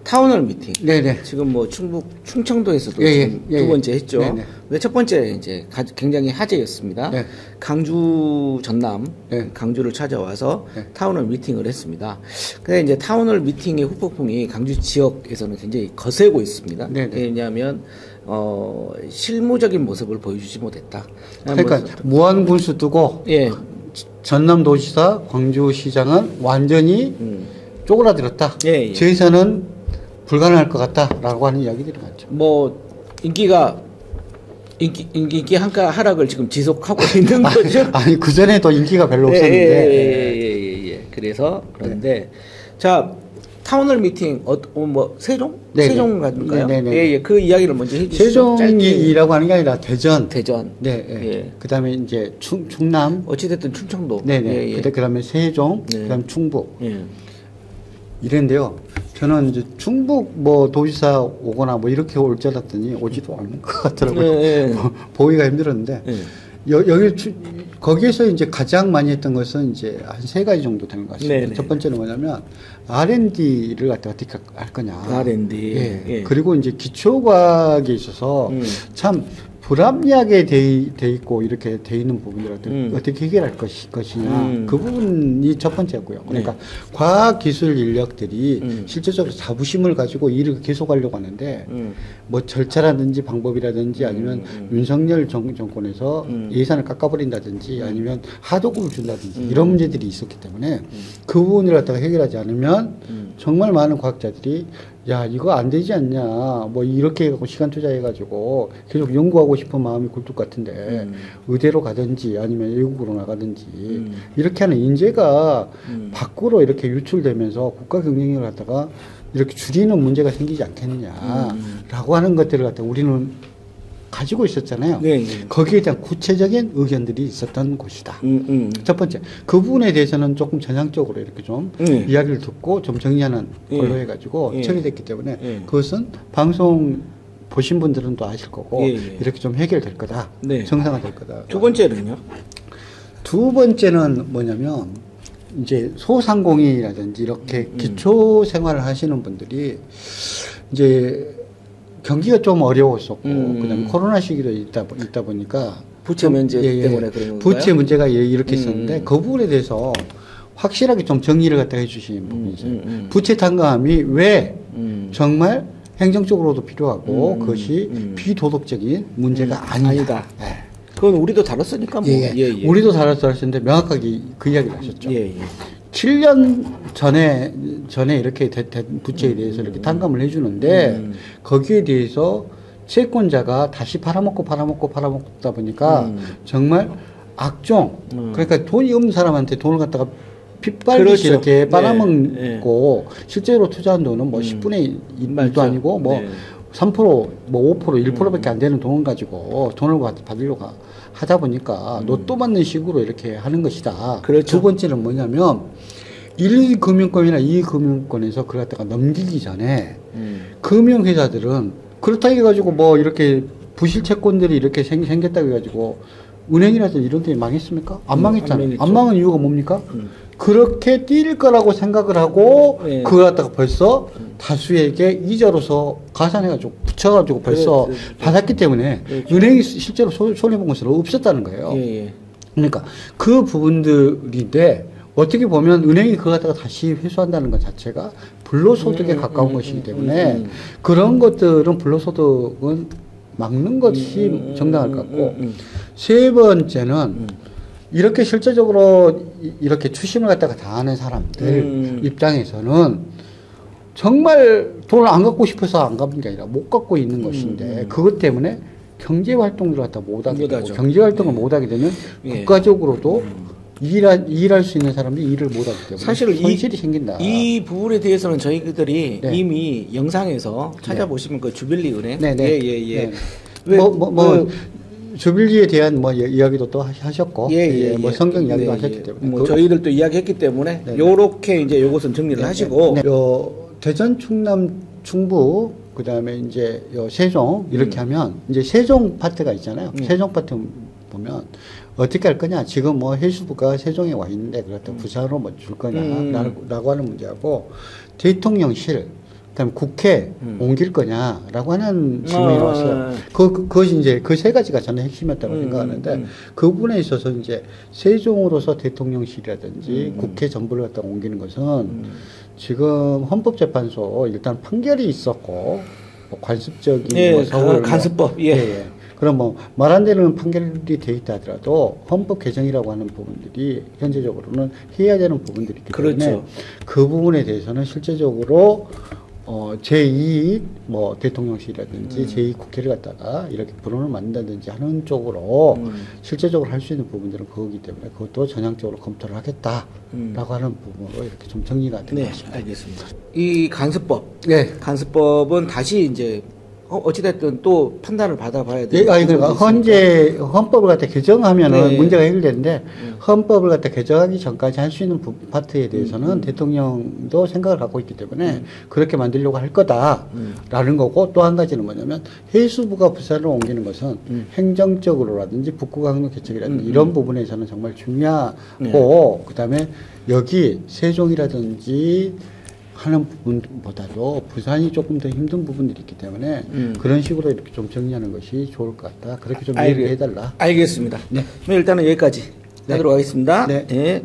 타운홀 미팅. 네네. 지금 뭐 충북 충청도에서도 예, 지금 예, 두 번째 했죠. 네네. 근데 첫 번째 이제 굉장히 화제였습니다. 네. 강주 전남, 네. 강주를 찾아와서 네. 타운홀 미팅을 했습니다. 근데 이제 타운홀 미팅의 후폭풍이 강주 지역에서는 굉장히 거세고 있습니다. 네네. 왜냐하면 실무적인 모습을 보여주지 못했다. 그러니까 무한군수 두고 예. 전남도지사, 광주시장은 완전히 쪼그라들었다. 예, 예. 저에서는 불가능할 것 같다라고 하는 이야기들이 많죠. 뭐 인기가 인기 하락을 지금 지속하고 있는 거죠. 아니 그 전에도 인기가 별로 없었는데. 예. 그래서 그런데 자 타운홀 미팅 뭐 세종? 네네. 세종 가는가요? 네네. 예. 그 이야기를 먼저 해주시죠. 세종이라고 하는 게 아니라 대전. 네. 예. 그다음에 이제 충남. 어찌됐든 충청도. 네네. 예. 그다음에 세종. 네. 그다음 충북. 예. 이랬는데요. 저는 이제 충북 뭐 도지사 오거나 뭐 이렇게 올 줄 알았더니 오지도 않는 것 같더라고요. 예. 보기가 힘들었는데 예. 여기 거기에서 이제 가장 많이 했던 것은 이제 한 세 가지 정도 되는 것 같습니다. 네네. 첫 번째는 뭐냐면 R&D를 갖다 어떻게 할 거냐. R&D. 예. 예. 그리고 이제 기초과학에 있어서 참 불합리하게 돼 있고 이렇게 돼 있는 부분들을 어떻게 해결할 것이냐. 그 부분이 첫 번째고요. 그러니까 네. 과학기술 인력들이 실제적으로 자부심을 가지고 일을 계속하려고 하는데 뭐 절차라든지 방법이라든지 아니면 윤석열 정권에서 예산을 깎아버린다든지 아니면 하도급을 준다든지 이런 문제들이 있었기 때문에 그 부분을 갖다가 해결하지 않으면 정말 많은 과학자들이 야 이거 안 되지 않냐 뭐 이렇게 해갖고 시간 투자해가지고 계속 연구하고 싶은 마음이 굴뚝 같은데 의대로 가든지 아니면 외국으로 나가든지 이렇게 하는 인재가 밖으로 이렇게 유출되면서 국가 경쟁력을 갖다가 이렇게 줄이는 문제가 생기지 않겠느냐라고 하는 것들을 갖다 우리는 가지고 있었잖아요. 네. 거기에 대한 구체적인 의견들이 있었던 곳이다. 첫 번째, 그 부분에 대해서는 조금 전향적으로 이렇게 좀 이야기를 듣고 좀 정리하는 걸로 해가지고 처리됐기 때문에 그것은 방송 보신 분들은 또 아실 거고 이렇게 좀 해결될 거다. 네. 정상화될 거다. 두 번째는요? 두 번째는 뭐냐면 이제 소상공인이라든지 이렇게 기초 생활을 하시는 분들이 이제 경기가 좀 어려웠었고 그다음에 코로나 시기도 있다 보니까 부채 문제 때문에 그런 건가요? 부채 문제가 이렇게 있었는데 그 부분에 대해서 확실하게 좀 정리를 갖다 해주신 부분이 있어요. 부채 탕감이 왜 정말 행정적으로도 필요하고 그것이 비도덕적인 문제가 아니다. 네. 그건 우리도 다뤘으니까 뭐. 우리도 다뤘었는데 명확하게 그 이야기를 하셨죠. 7년 전에 이렇게 된 부채에 대해서 이렇게 탕감을 해주는데 거기에 대해서 채권자가 다시 팔아먹다 보니까 정말 악종 그러니까 돈이 없는 사람한테 돈을 갖다가 빗발듯이 이렇게 빨아먹고 실제로 투자한 돈은 뭐 10분의 1도 아니고 뭐 3%, 뭐 5%, 1%밖에 안 되는 돈을 가지고 돈을 받으려고 하다 보니까 로또 맞는 식으로 이렇게 하는 것이다. 두 번째는 뭐냐면 1금융권이나 2금융권에서 그걸 갖다가 넘기기 전에 금융회사들은 그렇다 해가지고 뭐 이렇게 부실 채권들이 이렇게 생겼다고 해가지고 은행이라든지 이런 데 망했습니까? 안 망했잖아요. 안 망한 이유가 뭡니까? 그렇게 뛸 거라고 생각을 하고 그걸 갖다가 벌써 다수에게 이자로서 가산해가지고 붙여가지고 벌써 받았기 때문에 은행이 실제로 손해본 것은 없었다는 거예요. 그러니까 그 부분들인데 어떻게 보면 은행이 그거 갖다가 다시 회수한다는 것 자체가 불로소득에 가까운 것이기 때문에 그런 것들은 불로소득은 막는 것이 정당할 것 같고 세 번째는 이렇게 실제적으로 이렇게 추심을 갖다가 당하는 사람들 입장에서는 정말 돈을 안 갖고 싶어서 안 갚는 게 아니라 못 갖고 있는 것인데 그것 때문에 경제활동들을 갖다 못하게 되고 경제활동을 못하게 되면 국가적으로도 일할 수 있는 사람들이 일을 못하기 때문에 사실 손실이 생긴다. 이 부분에 대해서는 저희들이 이미 영상에서 찾아보시면 그 주빌리 은행 주빌리에 대한 뭐 이야기도 또 하셨고, 뭐 성경 이야기도 하셨기 때문에, 뭐 저희들도 이야기했기 때문에 요렇게 이제 요것은 정리를 하시고, 대전, 충남, 충북, 그 다음에 이제 세종 이렇게 하면 이제 세종 파트가 있잖아요. 세종 파트 보면 어떻게 할 거냐? 지금 뭐 해수부가 세종에 와 있는데 그렇다고 부산으로 뭐 줄 거냐라고 하는 문제하고 대통령실 그다음에 국회 옮길 거냐라고 하는 질문이 왔어요. 그것이 이제 그 세 가지가 저는 핵심이었다고 생각하는데 그 부분에 있어서 이제 세종으로서 대통령실이라든지 국회 정부를 갖다 옮기는 것은 지금 헌법재판소 일단 판결이 있었고 뭐 관습적인 예, 뭐 서울 간습법 예. 예. 그럼 뭐 말 안 되는 판결이 돼 있다 하더라도 헌법 개정이라고 하는 부분들이 현재적으로는 해야 되는 부분들이 있기 때문에 그렇죠. 그 부분에 대해서는 실제적으로 제2 뭐 대통령실이라든지 제2 국회를 갖다가 이렇게 불원을 만든다든지 하는 쪽으로 실제적으로 할 수 있는 부분들은 그거기 때문에 그것도 전향적으로 검토를 하겠다라고 하는 부분으로 이렇게 좀 정리가 된 것 네, 같습니다. 알겠습니다. 이 간습법, 네. 간습법은 다시 이제 어찌됐든 또 판단을 받아봐야 돼요. 예, 아니, 그러니까 현재 헌법을 갖다 개정하면은 네. 문제가 해결되는데 헌법을 갖다 개정하기 전까지 할 수 있는 파트에 대해서는 대통령도 생각을 갖고 있기 때문에 그렇게 만들려고 할 거다라는 거고 또 한 가지는 뭐냐면 해수부가 부산으로 옮기는 것은 행정적으로라든지 북구강로 개척이라든지 이런 부분에서는 정말 중요하고 그다음에 여기 세종이라든지 하는 부분보다도 부산이 조금 더 힘든 부분들이 있기 때문에 그런 식으로 이렇게 좀 정리하는 것이 좋을 것 같다. 그렇게 좀 얘기해 달라. 알겠습니다. 네. 그럼 일단은 여기까지 하도록 하겠습니다. 네. 네.